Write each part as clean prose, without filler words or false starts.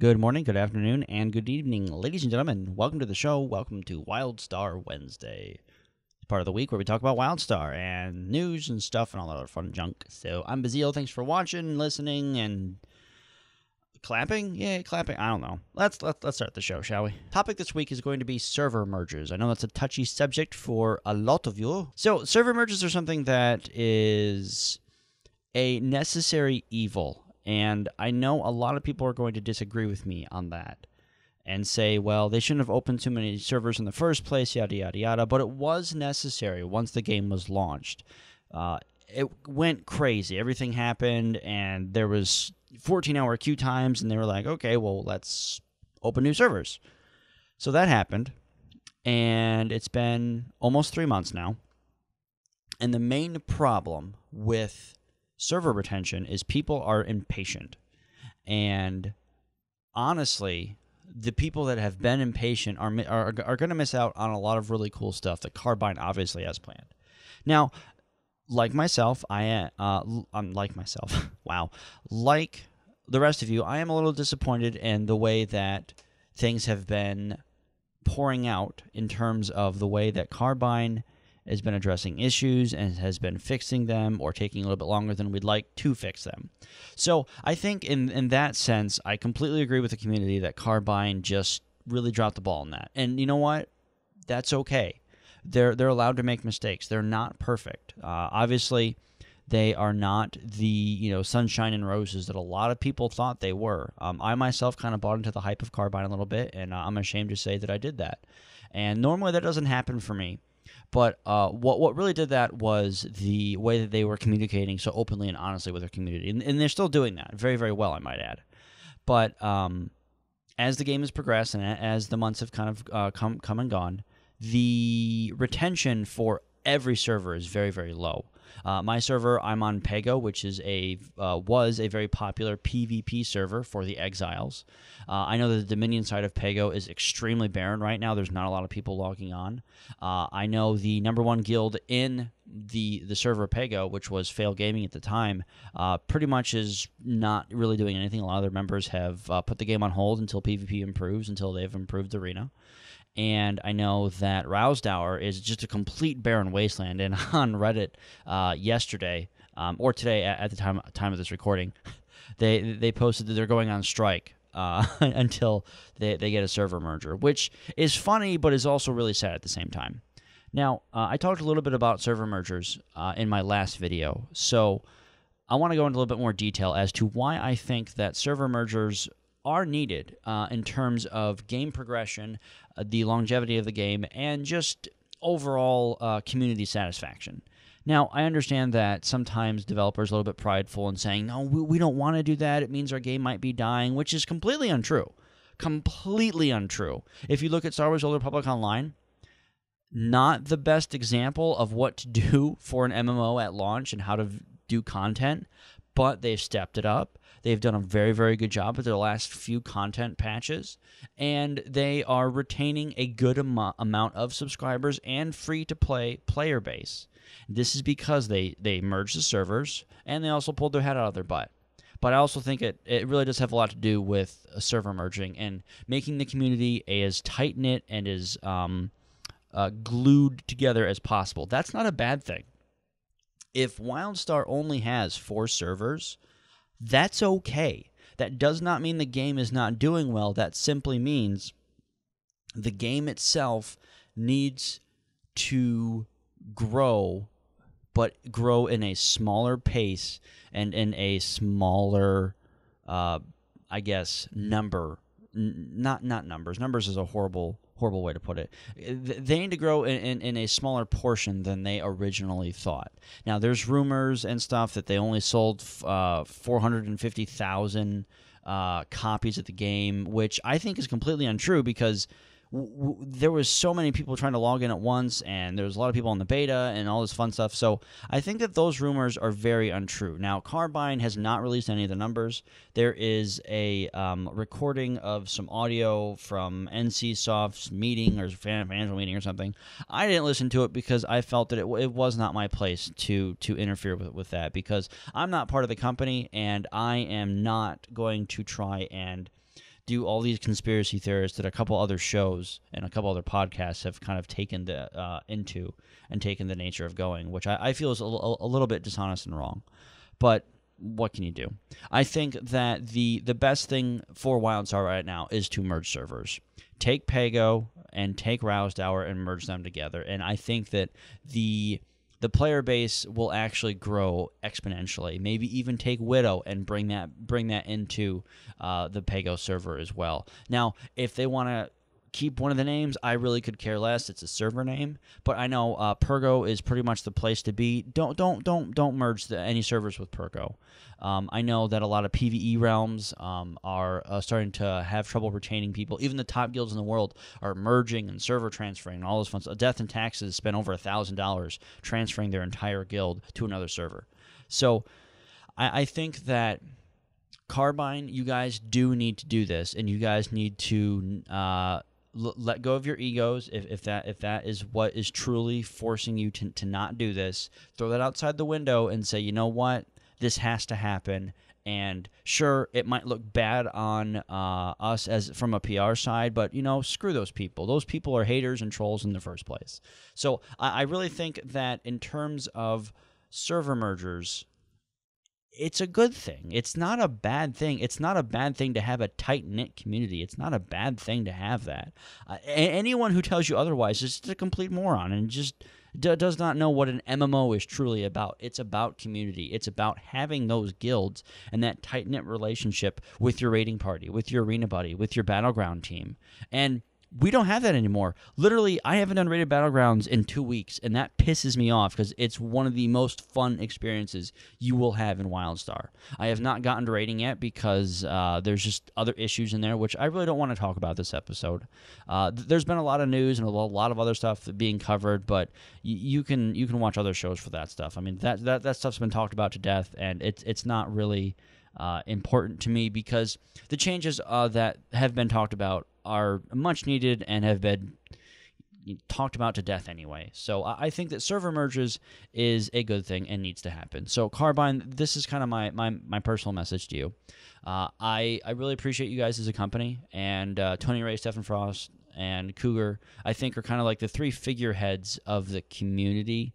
Good morning, good afternoon, and good evening, ladies and gentlemen. Welcome to the show. Welcome to WildStar Wednesday. It's part of the week where we talk about WildStar and news and stuff and all that other fun junk. So I'm Bazile. Thanks for watching, listening, and clapping. Yeah, clapping. I don't know. Let's start the show, shall we? Topic this week is going to be server merges. I know that's a touchy subject for a lot of you. So server merges are something that is a necessary evil. And I know a lot of people are going to disagree with me on that and say, well, they shouldn't have opened too many servers in the first place, yada, yada, yada. But it was necessary once the game was launched. It went crazy. Everything happened, and there was 14-hour queue times, and they were like, okay, well, let's open new servers. So that happened, and it's been almost 3 months now. And the main problem with server retention is people are impatient. And honestly, the people that have been impatient are going to miss out on a lot of really cool stuff that Carbine obviously has planned. Now, like myself, like the rest of you, I am a little disappointed in the way that things have been pouring out in terms of the way that Carbine has been addressing issues and has been fixing them or taking a little bit longer than we'd like to fix them. So I think in that sense, I completely agree with the community that Carbine just really dropped the ball in that. And you know what? That's okay. They're allowed to make mistakes. They're not perfect. Obviously, they are not the sunshine and roses that a lot of people thought they were. I myself kind of bought into the hype of Carbine a little bit, and I'm ashamed to say that I did that. And normally that doesn't happen for me. But what really did that was the way that they were communicating so openly and honestly with their community. And they're still doing that very, very well, I might add. But as the game has progressed and as the months have kind of come and gone, the retention for every server is very, very low. My server, I'm on Pego, which is was a very popular PvP server for the Exiles. I know that the Dominion side of Pego is extremely barren right now. There's not a lot of people logging on. I know the #1 guild in the server Pego, which was Fail Gaming at the time, pretty much is not really doing anything. A lot of their members have put the game on hold until PvP improves, until they've improved Arena. And I know that Rousdower is just a complete barren wasteland. And on Reddit yesterday, or today at the time of this recording, they posted that they're going on strike until they get a server merger, which is funny but is also really sad at the same time. Now, I talked a little bit about server mergers in my last video, so I want to go into a little bit more detail as to why I think that server mergers are needed in terms of game progression, the longevity of the game, and just overall community satisfaction. Now, I understand that sometimes developers are a little bit prideful in saying, no, we don't want to do that. It means our game might be dying, which is completely untrue. Completely untrue. If you look at Star Wars Old Republic Online, not the best example of what to do for an MMO at launch and how to do content, but they've stepped it up. They've done a very, very good job with their last few content patches, and they are retaining a good amount of subscribers and free-to-play player base. This is because they merged the servers, and they also pulled their head out of their butt. But I also think it really does have a lot to do with server merging and making the community as tight-knit and as glued together as possible. That's not a bad thing. If WildStar only has 4 servers, that's okay. That does not mean the game is not doing well. That simply means the game itself needs to grow, but grow in a smaller pace and in a smaller, I guess, number. Not numbers. Numbers is a horrible way to put it. They need to grow in a smaller portion than they originally thought. Now, there's rumors and stuff that they only sold 450,000 copies of the game, which I think is completely untrue because there was so many people trying to log in at once, and there was a lot of people in the beta and all this fun stuff. So I think that those rumors are very untrue. Now, Carbine has not released any of the numbers. There is a recording of some audio from NCSoft's meeting or financial meeting or something. I didn't listen to it because I felt that it was not my place to interfere with that, because I'm not part of the company, and I am not going to try and do all these conspiracy theorists that a couple other shows and a couple other podcasts have kind of taken into and taken the nature of going, which I feel is a little bit dishonest and wrong. But what can you do? I think that the best thing for WildStar right now is to merge servers. Take Pago and take Rousdower and merge them together. And I think that the player base will actually grow exponentially. Maybe even take Widow and bring that into the Pago server as well. Now, if they want to keep one of the names, I really could care less. It's a server name, but I know Pergo is pretty much the place to be. Don't merge any servers with Pergo. I know that a lot of PvE realms are starting to have trouble retaining people. Even the top guilds in the world are merging and server transferring and all those fun stuff. Death and Taxes spent over $1,000 transferring their entire guild to another server. So I think that Carbine, you guys do need to do this, and you guys need to let go of your egos. If that is what is truly forcing you to not do this, throw that outside the window and say, you know what, this has to happen. And sure, it might look bad on us as from a PR side, but screw those people. Those people are haters and trolls in the first place. So I really think that in terms of server mergers, it's a good thing. It's not a bad thing. It's not a bad thing to have a tight-knit community. It's not a bad thing to have that. Anyone who tells you otherwise is just a complete moron and just does not know what an MMO is truly about. It's about community. It's about having those guilds and that tight-knit relationship with your raiding party, with your arena buddy, with your battleground team. And we don't have that anymore. Literally, I haven't done Rated Battlegrounds in 2 weeks, and that pisses me off because it's one of the most fun experiences you will have in WildStar. I have not gotten to raiding yet because there's just other issues in there, which I really don't want to talk about this episode. There's been a lot of news and a lot of other stuff being covered, but you can watch other shows for that stuff. I mean, that stuff's been talked about to death, and it's not really important to me because the changes that have been talked about are much needed and have been talked about to death anyway. So I think that server merges is a good thing and needs to happen. So Carbine, this is kind of my personal message to you. I really appreciate you guys as a company, and Tony Ray, Stephen Frost, and Cougar, I think, are kind of like the three figureheads of the community.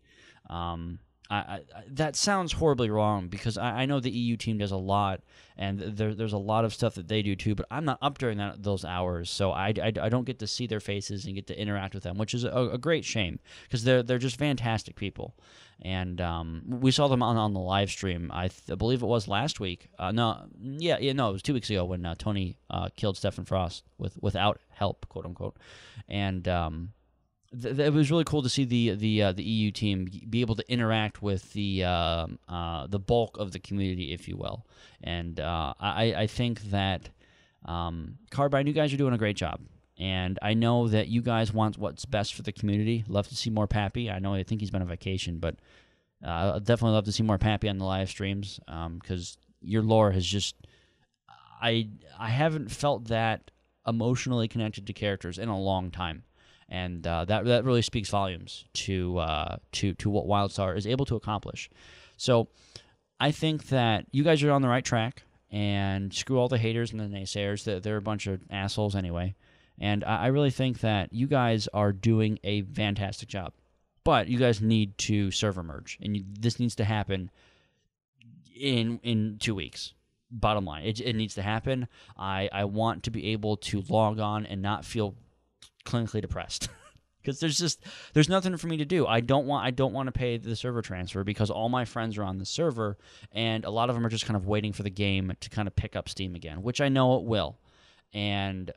That sounds horribly wrong because I know the EU team does a lot, and there's a lot of stuff that they do too, but I'm not up during those hours, so I don't get to see their faces and get to interact with them, which is a great shame because they're just fantastic people. And we saw them on the live stream. I believe it was last week. It was 2 weeks ago when Tony killed Stephen Frost without help, quote unquote, and it was really cool to see the EU team be able to interact with the bulk of the community, if you will. And I think that Carbine, you guys are doing a great job. And I know that you guys want what's best for the community. Love to see more Pappy. I think he's been on vacation, but I'd definitely love to see more Pappy on the live streams because your lore has just... I haven't felt that emotionally connected to characters in a long time. And that really speaks volumes to what WildStar is able to accomplish. So I think that you guys are on the right track, and screw all the haters and the naysayers. They're a bunch of assholes anyway. And I really think that you guys are doing a fantastic job. But you guys need to server merge, and this needs to happen in 2 weeks. Bottom line, it needs to happen. I want to be able to log on and not feel clinically depressed because there's nothing for me to do. I don't want to pay the server transfer because all my friends are on the server, and a lot of them are just kind of waiting for the game to kind of pick up steam again, which I know it will. And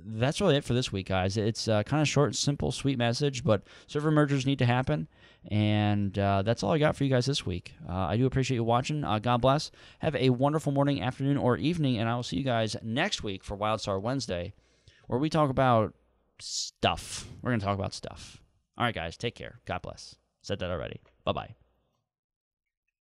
that's really it for this week, guys. It's kind of short, simple, sweet message, but server mergers need to happen. And that's all I got for you guys this week. I do appreciate you watching. God bless. Have a wonderful morning, afternoon, or evening, and I will see you guys next week for WildStar Wednesday, where we talk about stuff. We're going to talk about stuff. All right, guys, take care. God bless. Said that already. Bye-bye.